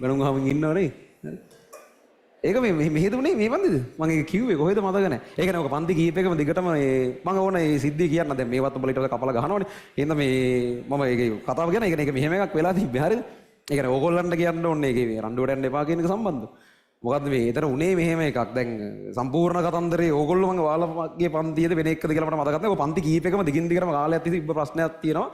බැනුම් අහමින් ඉන්නවනේ. ඒක මේ හේතුනේ මේ පන්තිද? මම ඒක කිව්වේ කොහෙද මතක නැහැ. ඒ කියන්නේ ඔක පන්ති කීපයකම දිගටම මම ඕන මේ සිද්ධිය කියන්න දැන් මේවත් උඹලා ඊට කපලා ගහනවනේ. එහෙනම් මේ මම ඒකේ කතාව කියන එක මේක මෙහෙම එකක් වෙලා තිබ්බේ හරියද? ඒ කියන්නේ ඕගොල්ලන්ට කියන්න ඕනේ ඒකේ මේ රණ්ඩුවට යන්න එපා කියන එක සම්බන්ධව. මොකද්ද මේ ඊතර උනේ මෙහෙම එකක්. දැන් සම්පූර්ණ කතන්දරේ ඕගොල්ලෝ මම ඔයාලගේ පන්තියේද වෙන එකද කියලා මට මතකත් නැහැ. ඔය පන්ති කීපයකම දිගින් දිගටම කාලයක් තිස්සේ ප්‍රශ්නයක් තියෙනවා.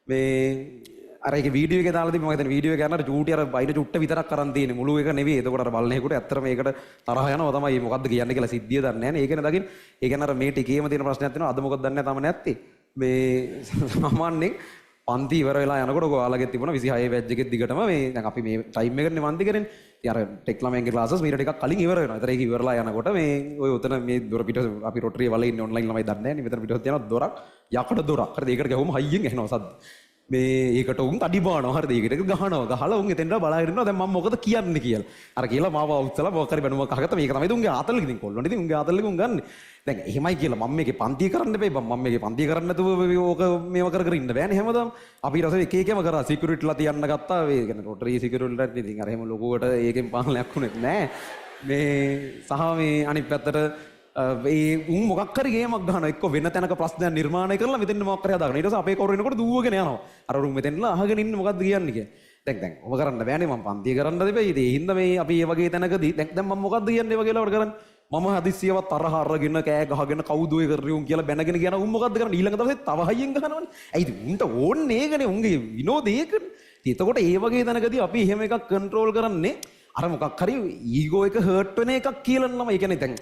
මේ අර ඒක වීඩියෝ එකේ දාලා තිබ්බ මම හිතන්නේ වීඩියෝ එක ගන්නට චූටි අර බයින චුට්ට විතරක් කරන් තියෙන්නේ මුළු එක නෙවෙයි. එතකොට අර බලන්නේකට ඇත්තට මේකට තරහ යනවා තමයි. මොකද්ද කියන්නේ කියලා සිද්ධිය දන්නේ නැහැ නේ. ඒකනේ දකින්න. ඒ කියන්නේ අර මේ ටිකේම තියෙන ප්‍රශ්නයක් තියෙනවා. අද මොකද දන්නේ නැහැ තාම නැත්තේ. මේ සාමාන්‍යයෙන් පන්ති ඉවර වෙලා යනකොට ඔයාලගේ තිබුණා 26 බැච් එකේ දිගටම මේ දැන් අපි මේ ටයිම් එකනේ පන්ති කරන්නේ. ඉතින් අර ටෙක් ළමයන්ගේ ක්ලාසස් මීට ටිකක් කලින් ඉවර වෙනවා. ඒතර ඒක ඉවරලා යනකොට මේ ඔය උතන මේ දොර පිට අපි රොටරිය වල ඉන්නේ ඔන්ලයින් ළමයි දන්නේ නැහැ නේ. මෙතන පිටවත් යනවා දොරක් යකඩ දොරක්. හරිද? ඒකට ගහුවම හයියෙන් එනවා සද්ද. මේ ඒකට උන් අඩි බානවා. හරිද? ඒකට ගහනවා. ගහලා උන් එතෙන්ට බලාගෙන ඉන්නවා. දැන් මම මොකද කියන්නේ කියලා. අර කියලා මාව අවුස්සලා මොකක් හරි බැනුමක් අහගත්තා. මේක තමයි උන්ගේ ආතල්ල ඉතින් කොල්ලොන්ට ඉතින් උන්ගේ ආතල්ලක උන් ගන්න. දැන් එහෙමයි කියලා මම මේකේ පන්තිය කරන්න බෑ. මම මේකේ පන්තිය කරන්න නැතුව ඕක මේව කර කර ඉන්න බෑනේ හැමදාම. අපි ඊට පස්සේ එක එකම කරා සිකියුරිටිලා තියන්න ගත්තා. ඒ කියන්නේ රොටරි සිකියුරිටිලාට ඉතින් අර එහෙම ලොකුවට ඒකෙන් පාලනයක් වුණෙත් නෑ. මේ සහ මේ අනිත් පැත්තට උන් මොකක් හරි ගේමක් ගහනවා. එක්ක වෙන තැනක ප්‍රශ්නයක් නිර්මාණය කරලා මෙතෙන් මොකක් හරි හදාගන්න. ඊට පස්සේ අපේ කවුරු එනකොට දුවගෙන යනවා. අර උන් මෙතෙන්ලා අහගෙන ඉන්න මොකද්ද කියන්නේ කියලා. දැන් ඔබ කරන්න බෑනේ මම පන්තිය කරන්න දෙපේ. ඉතින් ඒ හින්දා මේ අපි මේ වගේ තැනකදී දැන් මම මොකද්ද කියන්නේ වගේ ලාවට කරන්නේ. මම හදිස්සියව තරහ අරගෙන කෑ ගහගෙන කවුද ඔය කරේ උන් කියලා බැනගෙන කියන උන් මොකද්ද කරන්නේ ඊළඟ දවසේ තව හයියෙන් ගහනවනේ. ඇයි ඉතින් උන්ට ඕන්නේ ඒකනේ උන්ගේ විනෝදේ ඒකනේ. ඉතින් එතකොට ඒ වගේ තැනකදී අපි එහෙම එකක් කන්ට්‍රෝල් කරන්නේ අර මොකක් හරි ඊගෝ එක හර්ට් වෙන එකක් කියලා නම. ඒ කියන්නේ දැන්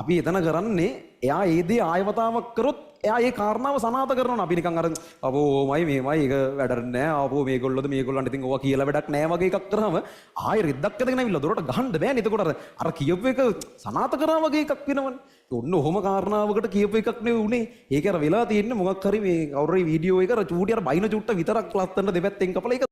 අපි එතන කරන්නේ එයා ඒ දේ ආයවතාවක් කරොත් එයා ඒ කාරණාව සනාථ කරනවා. අපි නිකන් අර අපෝ ඕමයි මේමයි ඒක වැඩක් නෑ. අපෝ මේගොල්ලෝද මේගොල්ලන්ට ඉතින් ඕවා කියලා වැඩක් නෑ වගේ එකක් කරාම ආයෙ රෙද්දක් ඇදගෙන ඇවිල්ලා දොරට ගහන්න බෑනේ. එතකොට අර කියපු එක සනාථ කරා වගේ එකක් වෙනවනේ. ඔන්න ඔහොම කාරණාවකට කියපු එකක් නෙවෙයි උනේ. ඒක අර වෙලා තියෙන්නේ මොකක් හරි මේ කවුරුරි වීඩියෝ එක අර චූටි අර බයින චුට්ට විතරක් ලස්සන දෙපැත්තෙන් කපලා ඒක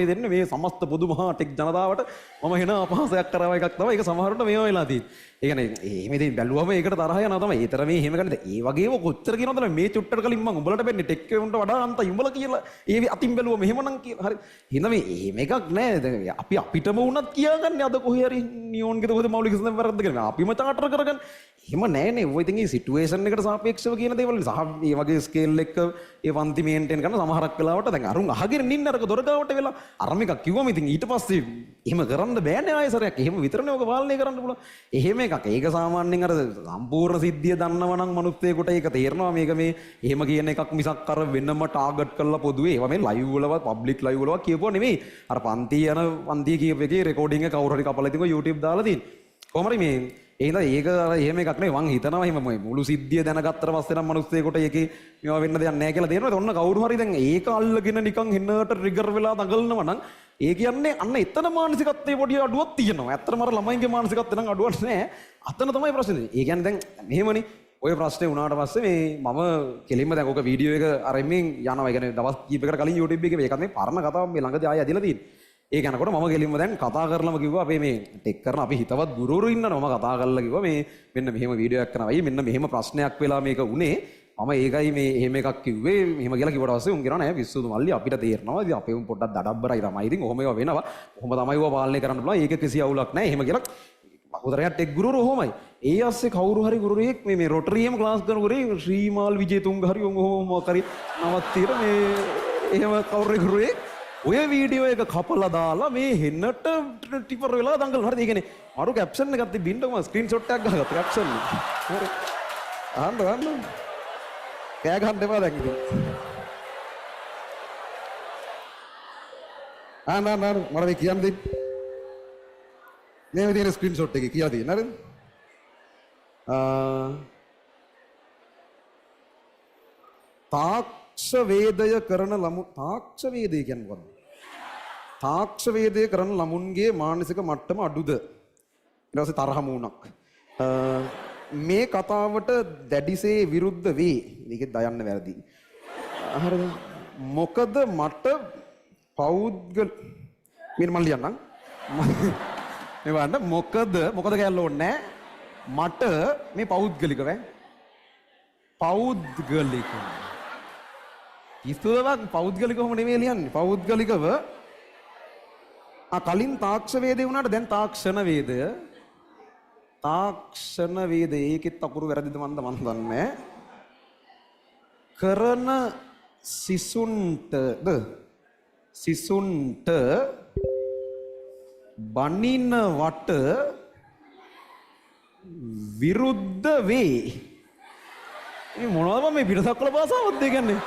දෙන්නේ මේ සමස්ත පොදු මහා ටෙක් ජනතාවට මම එන අපහාසයක් කරව එකක් තමයි. ඒක සමහරවිට මේව වෙලා තියෙන්නේ. ඒ කියන්නේ එහෙම ඉතින් බැලුවම ඒකට තරහ යනවා තමයි. ඒතර මේ එහෙම කරන්නේ. ඒ වගේම කොච්චර කියනවද මේ චුට්ටට කලින් මම උඹලට වෙන්නේ ටෙක් එකේ උන්ට වඩා අන්තයි උඹලා කියලා. ඒ අතින් බැලුවම එහෙමනම් කියලා. හරි. හින්දා මේ එහෙම එකක් නෑ. දැන් අපි අපිටම වුණත් කියාගන්නේ අද කොහේ හරි නියෝන්ගේ කොහෙද මෞලික සිස්ටම් වැරද්ද කියලා. අපිම චාටර් කරගන්න. එහෙම නෑනේ. ඔය ඉතින් මේ සිටුේෂන් එකට සාපේක්ෂව කියන දේවල් සහ මේ වගේ ස්කේල් එක ඒ පන්ති මේන්ටේන් කරන සමහරක් වෙලාවට දැන් අරුන් අහගෙන ඉන්න අරක දොරගාවට වෙලා අරම එකක් කිව්වම ඉතින් ඊට පස්සේ එහෙම කරන්න බෑනේ ආයෙසරයක්. එහෙම විතරනේ ඔක පාලනය කරන්න පුළුවන්. එහෙම එකක්. ඒක සාමාන්‍යයෙන් අර සම්පූර්ණ සිද්ධිය දන්නව නම් මිනිස්සෙකුට ඒක තේරෙනවා මේක මේ එහෙම කියන එකක් මිසක් අර වෙනම ටාගට් කරලා පොදුවේ ඒවා මේ ලයිව් වලවත් පබ්ලික් ලයිව් වලවත් කියපුවා නෙමෙයි. අර පන්ති කියපු එකේ රෙකෝඩින් එක කවුරු හරි කපලා ඉතින් YouTube දාලා තියෙන්නේ. කොහොමරි මේ ඒක අර එහෙම එකක් නෙවෙයි. මං හිතනවා එහෙම මුළු සිද්ධිය දැනගත්තට පස්සේ නම් මිනිස්සෙකුට ඒකේ මේවා වෙන්න දෙයක් නැහැ කියලා තේරෙනවා. ඔන්න කවුරු හරි දැන් ඒක අල්ලගෙන නිකන් හෙන්නට ට්‍රිගර් වෙලා දඟලනවා නම් ඒ කියන්නේ අන්න එතන මානසිකත්වයේ පොඩි අඩුවක් තියෙනවා. ඇත්තටම අර ළමයින්ගේ මානසිකත්වය නම් අඩුවක් නැහැ. අතන තමයි ප්‍රශ්නේ. ඒ කියන්නේ දැන් මෙහෙමනේ ඔය ප්‍රශ්නේ වුණාට පස්සේ මේ මම කෙලින්ම දැන් ඔක වීඩියෝ එක අරමින් යනවා. ඒ කියන්නේ දවස් කීපයකට කලින් YouTube එකේ මේකත් මේ පරණ කතාවක් මේ ළඟදී ආයෙ ඇදලා තියෙන්නේ. ඒක යනකොට මම කෙලින්ම දැන් කතා කරලම කිව්වා අපේ මේ ටෙක් කරන අපි හිතවත් ගුරුවරු ඉන්නවා. මම කතා කරලා කිව්වා මේ මෙන්න මෙහෙම වීඩියෝ එකක් කරනවා. මෙන්න මෙහෙම ප්‍රශ්නයක් වෙලා මේක උනේ. මම ඒකයි මේ එහෙම එකක් කිව්වේ. මෙහෙම කියලා කිව්වට පස්සේ උන් කියනවා නෑ පිස්සුදු මල්ලි අපිට තේරෙනවා. ඉතින් අපේ උන් පොඩ්ඩක් දඩබ්බරයි තමයි. ඉතින් ඔහොම ඒවා වෙනවා. ඔහොම තමයි ඒවා පාලනය කරන්න පුළුවන්. ඒක කිසි අවුලක් නෑ. එහෙම කියලා උදරයක් ටෙක් ගුරුවරු ඔහොමයි. ඒ ASCII කවුරු හරි ගුරුවරයෙක් මේ රොටරියම ක්ලාස් කරන ගුරුවරයෙක් ශ්‍රීමාල් විජේතුංග හරි ඔහොම කරි නවත්තිර මේ එහෙම කවුරු හරි ගුරුවරයෙක් ඔය වීඩියෝ එක කපලා දාලා මේ හෙන්නට ටිපර් වෙලා දඟලන. හරිද? ඒ කියන්නේ මරු කැප්ෂන් එකක් තිබින්නකම ස්ක්‍රීන්ෂොට් එකක් ගහගත්තා කැප්ෂන් එක. හරි. අහන්න. කෑ ගන්න එපා දැන් ඉතින්. නෑ මම මේ කියන්නේ මේ විදිහේ ස්ක්‍රීන්ෂොට් එකේ කියලා තියෙන හරිද? තාක්ෂ වේදය කරන ළමුන් තාක්ෂ වේදය කියන්නේ මොකක්ද? තාක්ෂ වේදය කරන ළමුන්ගේ මානසික මට්ටම අඩුද? ඊට පස්සේ තරහ මූණක්. මේ කතාවට දැඩිසේ විරුද්ධ වේ. මේකෙත් දයන්න වැරදි. හරිද? මොකද මට පෞද්ගල මම ලියන්නම්. මේ වන්න මොකද කියලා ඕනේ මට මේ පෞද්ගලිකව ඉස්සුවක් පෞද්ගලිකවම නෙමෙයි ලියන්නේ. පෞද්ගලිකව කලින් තාක්ෂ වේදේ වුණාට දැන් තාක්ෂණ වේදය. තාක්ෂණ වේදය ඒකෙත් අකුරු වැරදිද මන්ද මන් දන්නේ. කරන සිසුන්ට බනිනවට විරුද්ධ වේ. මේ මොනවද මේ පිටසක්වල භාෂාවක්ද කියන්නේ?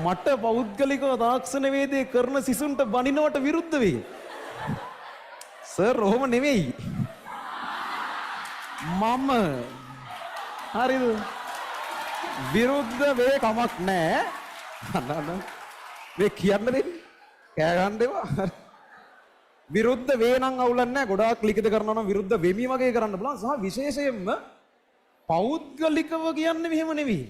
මට පෞද්ගලිකව තාක්ෂණ වේදේ කරන සිසුන්ට බනිනවට විරුද්ධ වේ. සර් ඔහොම නෙවෙයි. මම හරිද? විරුද්ධ වේ කමක් නැහැ. අන්න මේ කියන්න දෙන්නේ. කෑ ගන්න දේවා. විරුද්ධ වේ නම් අවුලක් නැහැ. ගොඩාක් ලිඛිත කරනවා නම් විරුද්ධ වෙමි වගේ කරන්න බලන්න. සහ විශේෂයෙන්ම පෞද්ගලිකව කියන්නේ මෙහෙම නෙවෙයි.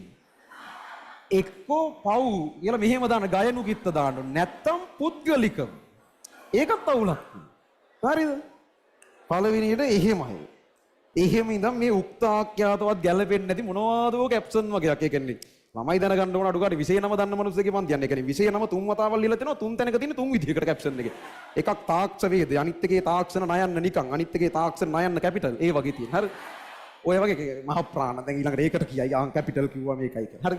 එක්කෝ පව් කියලා මෙහෙම දාන ගයනු කිත්ත දාන්න. නැත්තම් පුද්ගලිකව. ඒකත් අවුලක්. හරිද? පළවෙනියට එහෙමයි. එහෙම ඉඳන් මේ උක්ත ආඛ්‍යාතවත් ගැලපෙන්නේ නැති මොනවාදෝ කැප්ෂන් වගේක්. ඒ කියන්නේ ළමයි දැනගන්න ඕන අඩුගානේ විෂය නම දන්න මිනිස්සුගේ මන් කියන්නේ. ඒ කියන්නේ විෂය නම තුන් වතාවල් ලියලා තිනවා. තුන් තැනක තියෙන තුන් විදිහකට කැප්ෂන් එකේ. එකක් තාක්ෂ වේද, අනිත් එකේ තාක්ෂණ නයන්න නිකන්, අනිත් එකේ තාක්ෂණ නයන්න කැපිටල්. ඒ වගේ තියෙන. හරි. ඔය වගේ මහ ප්‍රාණ දැන් ඊළඟට ඒකට කියයි ආන් කැපිටල් කිව්වා මේකයි කියලා. හරි.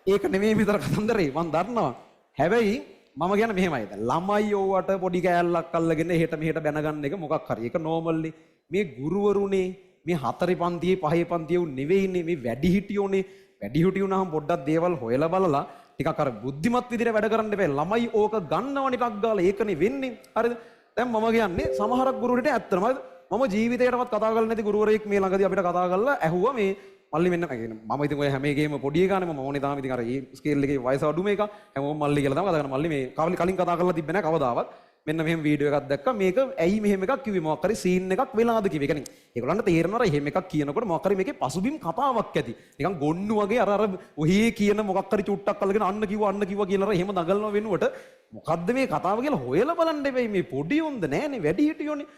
ඒක නෙමෙයි විතර කතන්දරේ මන් දන්නවා. හැබැයි මම කියන්නේ මෙහෙමයි. දැන් ළමයි ඕවට පොඩි කෑල්ලක් අල්ලගෙන එහෙට මෙහෙට බැනගන්න එක මොකක් හරි. ඒක නෝමල්නේ. මේ ගුරුවරුනේ මේ 4 පන්තියේ 5 පන්තියේ උන් නෙවෙයිනේ මේ වැඩිහිටියෝනේ. වැඩිහිටියෝ නම් පොඩ්ඩක් දේවල් හොයලා බලලා ටිකක් අර බුද්ධිමත් විදිහට වැඩ කරන්න බෑ. ළමයි ඕක ගන්නව ටිකක් ගාලා ඒකනේ වෙන්නේ. හරිද? දැන් මම කියන්නේ සමහරක් ගුරුවරට ඇත්තටම මම ජීවිතේටවත් කතා කරලා නැති ගුරුවරයෙක් මේ ළඟදී අපිට කතා කරලා ඇහුවා මේ මල්ලි මෙන්න මම ඉතින් ඔය හැම එකේම පොඩි එකානේ මම ඕනේ තාම ඉතින් අර ඒ ස්කේල් එකේ වයස අඩුම එක හැමෝම මල්ලි කියලා තමයි කතා කරන්නේ. මල්ලි මේ කලින් කතා කරලා තිබ්බේ නැහැ කවදාවත්. මෙන්න මෙහෙම වීඩියෝ එකක් දැක්කා. මේක ඇයි මෙහෙම එකක් කිව්වේ? මොකක් හරි සීන් එකක් වෙලාද කිව්වේ. ඒ කියන්නේ ඒගොල්ලන්ට තේරෙනවා එහෙම එකක් කියනකොට මොකක් හරි මේකේ පසුබිම් කතාවක් ඇති. නිකන් ගොන්නු වගේ අර ඔහේ කියන මොකක් හරි චුට්ටක් අල්ලගෙන අන්න කිව්වා කියලා එහෙම දඟලන වෙනුවට මොකද්ද මේ කතාව කියලා හොයලා බලන්න එපෙයි. මේ පොඩි උන්ද නෑනේ වැඩි හිටියෝනේ.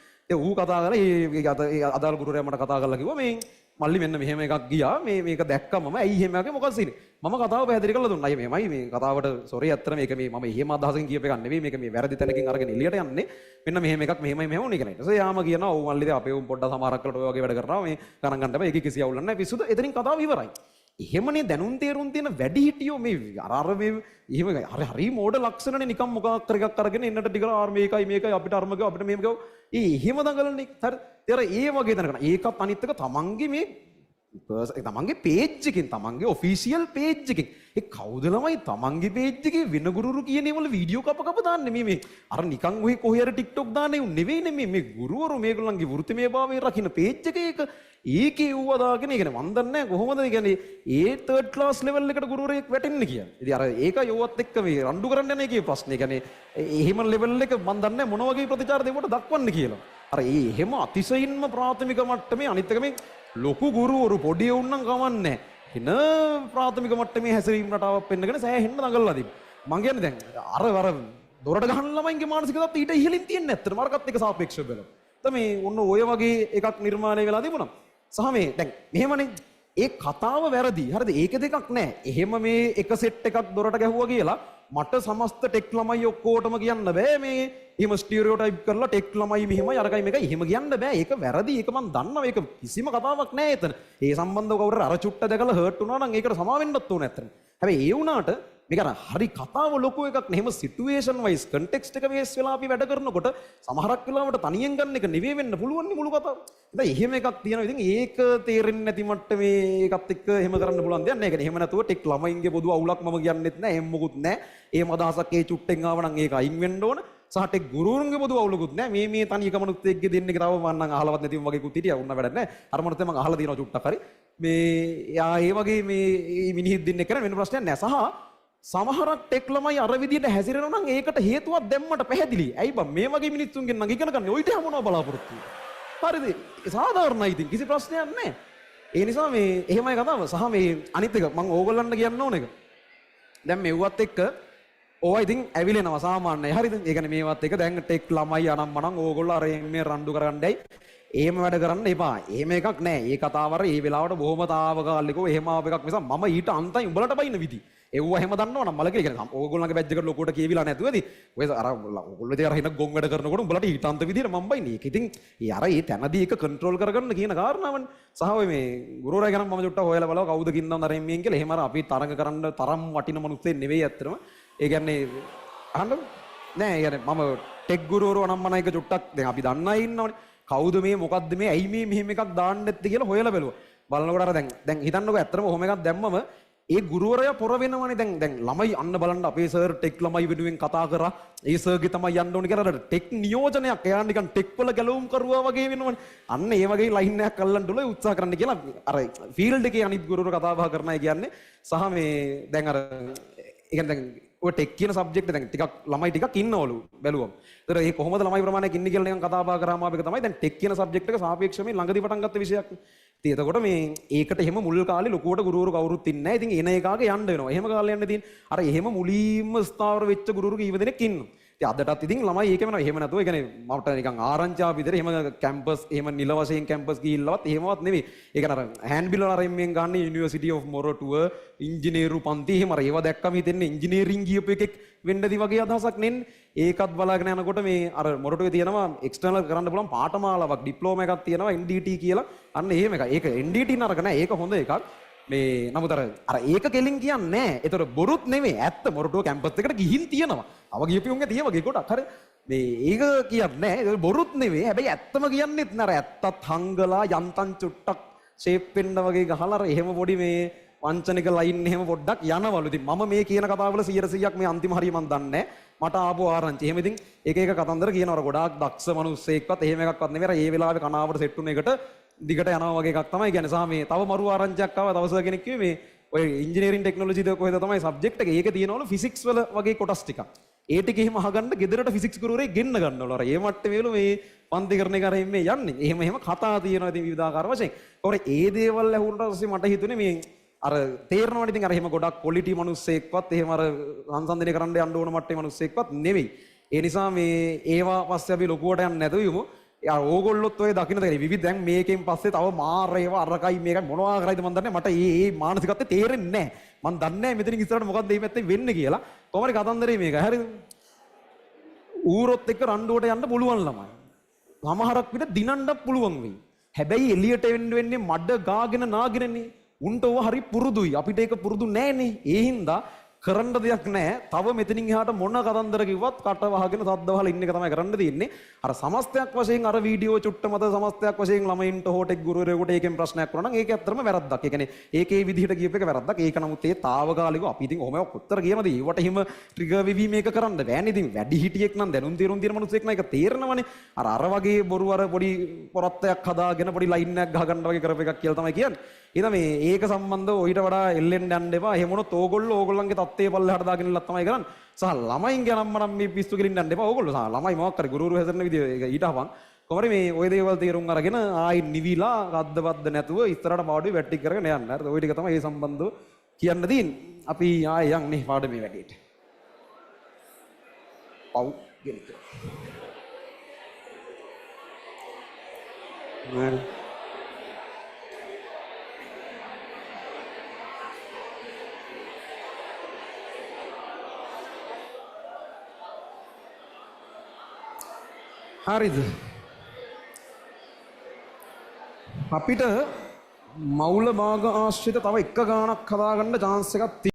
ඌ කතා කරලා ඒ අදාළ ගුරුවරයා මට කතා කරලා කිව්වා මේ මල්ලි මෙන්න මෙහෙම එකක් ගියා මේක දැක්කම මම ඇයි එහෙම එකේ මොකක්ද සීනේ මම කතාව පැහැදිලි කරලා දුන්නා. අයියා මෙහෙමයි මේ කතාවට සෝරි අත්තර මේක මේ මම එහෙම අදහසකින් කියප එකක් නෙවෙයි මේක මේ වැරදි තැනකින් අරගෙන එළියට යන්නේ මෙන්න මෙහෙම එකක් මෙහෙම උනේ කියලා. ඊට පස්සේ යාම කියනවා ඔව් මල්ලි අපේ උන් පොඩ්ඩක් සමහරක් කරලා ඔය වගේ වැඩ කරනවා මේ ගණන් ගන්න බෑ. ඒකේ කිසි අවුලක් නැහැ. පිස්සුද එතනින් කතාව ඉවරයි. එහෙමනේ දැනුම් තේරුම් තියෙන වැඩි හිටියෝ මේ අර මේ එහෙම හරි මෝඩ ලක්ෂණනේ නිකන් මොකක් කර එකක් අරගෙන එන්නට ටික ආර මේකයි අපිට අරම ගාව අපිට මෙහෙම ගාව එහෙම දඟලන්නේ. හරි. ඒ වගේ දැනගන්න. ඒකත් අනිත් එක තමන්ගේ මේ තමන්ගේ පේජ් එකෙන් තමන්ගේ ඔෆිෂියල් පේජ් එකෙන් ඒ කවුද ළමයි තමන්ගේ පේජ් එකේ වෙන ගුරුවරු කියන ඒවල වීඩියෝ කප දාන්නේ මේ අර නිකන් ඔය කොහේ හරි TikTok දාන්නේ නෙවෙයිනේ මේ ගුරුවරු මේගොල්ලන්ගේ වෘත්තිමය භාවය රකින්න පේජ් එකේ ඒකේ ඌව දාගෙන ඉගෙන මන් දන්නේ කොහොමද කියන්නේ ඒ 3rd class level එකට ගුරුවරයෙක් වැටෙන්නේ කියන්නේ. ඉතින් අර ඒක යෝවත් එක්ක මේ රණ්ඩු කරන්න යන එකේ ප්‍රශ්නේ. කියන්නේ එහෙම level එක මන් දන්නේ මොන වගේ ප්‍රතිචාර දෙවට දක්වන්න කියලා. අර එහෙම අතිශයින්ම ප්‍රාථමික මට්ටමේ අනිත් එක මේ ලොකු ගුරුවරු පොඩි උන් නම් කවන්නේ එන ප්‍රාථමික මට්ටමේ හැසිරීම රටාවක් පෙන්නගෙන සෑහෙන්න දඟලලා තිබ්බා. මං කියන්නේ දැන් අර දොරට ගහන ළමයින්ගේ මානසික තත්ත්වය ඊට ඉහළින් තියෙන්නේ නැත්තර මාර්ගත් එක්ක සාපේක්ෂව බලමු. තමයි ඔන්න ඔය වගේ එකක් නිර්මාණය වෙලා තිබුණා. සහ මේ දැන් මෙහෙමනේ ඒ කතාව වැරදි. හරිද? ඒක දෙකක් නෑ. එහෙම මේ එක සෙට් එකක් දොරට ගැහුවා කියලා මට සමස්ත ටෙක් ළමයි ඔක්කොටම කියන්න බෑ මේ එහෙම ස්ටිරියෝටයිප් කරලා ටෙක් ළමයි මෙහෙමයි අරගයි මේකයි එහෙම කියන්න බෑ. ඒක වැරදි. ඒක මම දන්නවා. ඒක කිසිම කතාවක් නෑ එතන. ඒ සම්බන්ධව කවුරු අර චුට්ට දැකලා හර්ට් වුණා නම් ඒකට සමා වෙන්නත් ඕනේ ඇත්තට. හැබැයි ඒ වුණාට මේක හරි කතාව ලොකු එකක් නෙමෙයි. එහෙම සිටුේෂන් වයිස් කන්ටෙක්ස්ට් එක බේස් වෙලා අපි වැඩ කරනකොට සමහරක් වෙලාවට තනියෙන් ගන්න එක නෙවෙයි වෙන්න පුළුවන් නේ මුළු කතාව. ඉතින් එහෙම එකක් තියෙනවා. ඉතින් ඒක තේරෙන්නේ නැති මට්ටමේ ඒකත් එක්ක එහෙම කරන්න පුළුවන් දෙයක් නෑ. ඒක එහෙම නැතුව ටෙක් ළමයින්ගේ පොදු අවුලක් මම කියන්නෙත් නෑ. එහෙම මොකුත් නෑ. එහෙම අදහසක් ඒ චුට්ටෙන් ආව නම් ඒක අයින් වෙන්න ඕන. සහ ටෙක් ගුරුවරුන්ගේ පොදු අවුලකුත් නෑ. මේ තනි එකමනුත් එක්ක දෙන්නේ තව මම නම් අහලවත් නැතිව වගේකුත් හිටියා. උන්න වැඩක් නෑ. අර මොනත් මම අහලා තියෙනවා චුට්ටක් හරි. මේ යා ඒ වගේ මේ මිනිහෙක් දෙන්නේ කරන වෙන ප්‍රශ්නයක් නෑ. සහ සමහරක් ටෙක් ළමයි අර විදියට හැසිරෙනවා නම් ඒකට හේතුවක් දැම්මට පැහැදිලි. ඇයි බං මේ වගේ මිනිස්සුන්ගෙන් නම් ඉගෙන ගන්න ඔයිට හැමෝම බලාපොරොත්තු වෙන්නේ. හරිද? සාධාරණයි ඉතින් කිසි ප්‍රශ්නයක් නැහැ. ඒ නිසා මේ එහෙමයි කතාව. සහ මේ අනිත් එක මම ඕගොල්ලන්ට කියන්න ඕන එක. දැන් මෙව්වත් එක්ක ඕවා ඉතින් ඇවිලෙනවා සාමාන්‍යයි. හරිද? ඒ කියන්නේ මේවත් එක්ක දැන් ටෙක් ළමයි අනම්මනම් ඕගොල්ලෝ අර මේ රණ්ඩු කරගන්නයි එහෙම වැඩ කරන්න එපා. එහෙම එකක් නැහැ. ඒ කතාව අර ඒ වෙලාවට බොහොම තාවකාලිකව එහෙම ආව එකක් නිසා මම ඊට අන්තයි උඹලට බයින විදි. එව්ව එහෙම දන්නවනම් මල කියලා කියන්නේ ඕගොල්ලන්ගේ බැජ් එකට ලොකුවට කියවිලා නැතුවදී ඔය අර ඕගොල්ලෝ ඉතින් අර හින ගොන් වැඩ කරනකොට උඹලට ඊටාන්ත විදියට මම බයිනේ. ඒක ඉතින් ඒ අර ඒ තැනදී ඒක කන්ට්‍රෝල් කරගන්න කියන කාරණාවනේ. සහ ඔය මේ ගුරුවරයා ගැන මම චුට්ටක් හොයලා බලව කවුද කින්නවද අර එම්මියෙන් කියලා. එහෙම අර අපි තරඟ කරන්න තරම් වටින මිනිස්සෙක් නෙවෙයි ඇත්තටම. ඒ කියන්නේ අහන්න නෑ يعني මම ටෙක් ගුරුවරව නම් මම එක චුට්ටක් දැන් අපි දන්න අය ඉන්නවනේ. කවුද මේ මොකද්ද මේ ඇයි මේ මෙහෙම එකක් දාන්න නැත්තේ කියලා හොයලා බැලුවා. බලනකොට අර දැන් හිතන්නකෝ ඇත්තටම ඔහොම එකක් දැම්මම ඒ ගුරුවරයා පොර වෙනවනේ දැන් ළමයි අන්න බලන්න අපේ සර් ටෙක් ළමයි වෙනුවෙන් කතා කරා. ඒ සර්ගේ තමයි යන්න ඕනේ කියලා අර ටෙක් නියෝජනයක් එයා නිකන් ටෙක් වල ගැලවුම් කරුවා වගේ වෙනවනේ. අන්න ඒ වගේ ලයින් එකක් අල්ලන්න උලයි උත්සාහ කරන්න කියලා අර ෆීල්ඩ් එකේ අනිත් ගුරුවරු කතා බහ කරනයි කියන්නේ. සහ මේ දැන් අර ඒ කියන්නේ දැන් ඔය ටෙක් කියන සබ්ජෙක්ට් දැන් ටිකක් ළමයි ටිකක් ඉන්නවලු බැලුවම. ඒතර ඒ කොහොමද ළමයි ප්‍රමාණයක් ඉන්නේ කියලා නිකන් කතා බහ කරාම ආපේක තමයි දැන් ටෙක් කියන සබ්ජෙක්ට් එක සාපේක්ෂව මේ ළඟදී පටන් ගත්ත විෂයක්. ඉතින් එතකොට මේ ඒකට එහෙම මුල් කාලේ ලොකුවට ගුරුවරු කවුරුත් ඉන්නේ නැහැ. ඉතින් එන එකාගේ යන්න වෙනවා. එහෙම කාලේ යන්න තියෙන. අර එහෙම මුලින්ම ස්ථාවර වෙච්ච ගුරුවරු කීප දෙනෙක් ඉන්නවා. ඉතින් අදටත් ඉතින් ළමයි ඒකම නෝ. එහෙම නැතුව ඒ කියන්නේ මට නිකන් ආරංචි ආපු විදිහට එහෙම කැම්පස් එහෙම නිල වශයෙන් කැම්පස් ගිහිල්ලවත් එහෙමවත් නෙවෙයි. ඒ කියන්නේ අර හෑන්ඩ් බිල් වල අර එම්ෙන් ගන්න යුනිවර්සිටි ඔෆ් මොරටුව ඉංජිනේරු පන්ති එහෙම අර ඒවා දැක්කම හිතෙන්නේ ඉංජිනේරින් ගියපු එකෙක් වෙන්නදි වගේ අදහසක් නෙන්නේ. ඒකත් බලාගෙන යනකොට මේ අර මොරටුවේ තියෙනවා එක්ස්ටර්නල් කරන්න පුළුවන් පාඨමාලාවක් ඩිප්ලෝමා එකක් තියෙනවා NDT කියලා. අන්න එහෙම එකක්. ඒක NDT නරක නෑ. ඒක හොඳ එකක්. මේ නමුත් අර ඒක කෙලින් කියන්නේ නෑ. ඒතර බොරුත් නෙමෙයි. ඇත්ත මොරටුව කැම්පස් එකට ගිහින් තියෙනවා. අව ගියපියුන්ගේ තියෙව ගේ කොටක්. හරි. මේ ඒක කියන්නේ නෑ. ඒක බොරුත් නෙමෙයි. හැබැයි ඇත්තම කියන්නේත් නෑ. ඇත්තත් හංගලා යන්තම් චුට්ටක් ෂේප් වෙන්න වගේ ගහලා අර එහෙම පොඩි මේ වංචනික ලයින් එහෙම පොඩ්ඩක් යනවලු. ඉතින් මම මේ කියන කතාවල 100%ක් මේ අන්තිම හරිය මන් දන්නේ නෑ. මට ආපු ආරංචි. එහෙම ඉතින් එක එක කතන්දර කියනවා. ගොඩාක් දක්ෂ මිනිස්සෙක්වත් එහෙම එකක්වත් නෙවෙයි. අර ඒ වෙලාවේ කනාවට සෙට් වුණ එකට දිගට යනවා වගේ එකක් තමයි කියන්නේ. සහ මේ තව මරු ආරංචියක් ආවා. දවසක කෙනෙක් කිව්වේ මේ ඔය ඉංජිනේරින් ටෙක්නොලොජි ද කොහෙද තමයි සබ්ජෙක්ට් එක. ඒකේ තියෙනවලු ෆිසික්ස් වල වගේ කොටස් ටිකක්. ඒ ටික එහෙම අහගන්න ගෙදරට ෆිසික්ස් ගුරුවරයෙක් ගෙන්න ගන්නවලු. අර ඒ මට්ටමේලු මේ පන්ති කරන එක අර එන්නේ යන්නේ. එහෙම කතා තියෙනවා ඉතින් විවිධාකාර වශයෙන්. ඒකට ඒ දේවල් ඇහුනට පස්සේ මට හිතුනේ මේ අර තේරෙනවනේ ඉතින් අර එහෙම ගොඩක් ක්වොලිටි මිනිස්සෙක්වත් එහෙම අර සංසන්දනය කරන්න යන්න ඕන මට්ටමේ මිනිස්සෙක්වත් නෙවෙයි. ඒ නිසා මේ ඒවා පස්සේ අපි ලොකුවට යන්න නැතුව යමු. ඕගොල්ලොත් ඔය දකින්න දෙන්නේ විවිධ දැන් මේකෙන් පස්සේ තව මාර ඒවා අරකයි මේකයි මොනවා කරයිද මන් දන්නේ. මට මේ මානසිකත්වය තේරෙන්නේ නැහැ. මන් දන්නේ නැහැ මෙතනින් ඉස්සරහට මොකද්ද මේ පැත්තේ වෙන්නේ කියලා. කොහමද කතන්දරේ මේක. හරිද? ඌරොත් එක්ක රණ්ඩුවට යන්න පුළුවන් ළමයි. සමහරක් විට දිනන්නත් පුළුවන් වෙයි. හැබැයි එළියට වෙන්නේ මඩ ගාගෙන නාගෙනනේ. උන්ට ඔව හරි පුරුදුයි. අපිට ඒක පුරුදු නෑනේ. ඒ හින්දා කරන්න දෙයක් නැහැ. තව මෙතනින් එහාට මොන කතන්දර කිව්වත් කට වහගෙන සද්ද වහලා ඉන්න එක තමයි කරන්න තියෙන්නේ. අර සමස්තයක් වශයෙන් අර වීඩියෝ චුට්ට මත සමස්තයක් වශයෙන් ළමයින්ට හෝටෙක් ගුරුවරයෙකුට ඒකෙන් ප්‍රශ්නයක් වුණා නම් ඒක ඇත්තටම වැරද්දක්. ඒ කියන්නේ ඒකේ විදිහට කියප එක වැරද්දක්. ඒක නමුත් ඒ తాවකාලිකව අපි ඉතින් ඔහොම කොතර කියනද ඒවට හිම ට්‍රිගර් වෙවි මේක කරන්න බෑනේ. ඉතින් වැඩි හිටියෙක් නම් දැනුම් තීරුම් තියෙන මිනිස්සෙක් නම් ඒක තේරෙනවනේ. අර වගේ බොරු අර පොඩි පොරත්තයක් හදාගෙන පොඩි ලයින් එකක් ගහගන්න වගේ කරප එකක් කියලා තමයි කියන්නේ. ඉතින් මේ ඒක සම්බන්ධව ඊට වඩා එල්ලෙන්න යන්න එපා. එහෙම වුණොත් ඕගොල්ලෝගේ තත්ත්වයේ පල්ලෙහාට දාගෙන ඉන්නත් තමයි කරන්නේ. සහ ළමයින්ගේ නම් මනම් මේ පිස්සු කෙලින්න යන්න එපා. ඕගොල්ලෝ සහ ළමයි මොකක් කරේ ගුරුවරු හැදෙන්න විදිය ඒක ඊට හවන්. කොහොමද මේ ওই දේවල් තේරුම් අරගෙන ආයි නිවිලා රද්දවද්ද නැතුව ඉස්සරහට පාඩුවේ වැට්ටික් කරගෙන යන්න. හරිද? ওই ටික තමයි මේ සම්බන්ධව කියන්න තියෙන්නේ. අපි ආයෙ යන්නේ පාඩමේ වැඩේට. පව් ගෙනිට. හරිද? අපිට මෞල භාග ආශ්‍රිත තව එක ගානක් හදාගන්න chance එකක්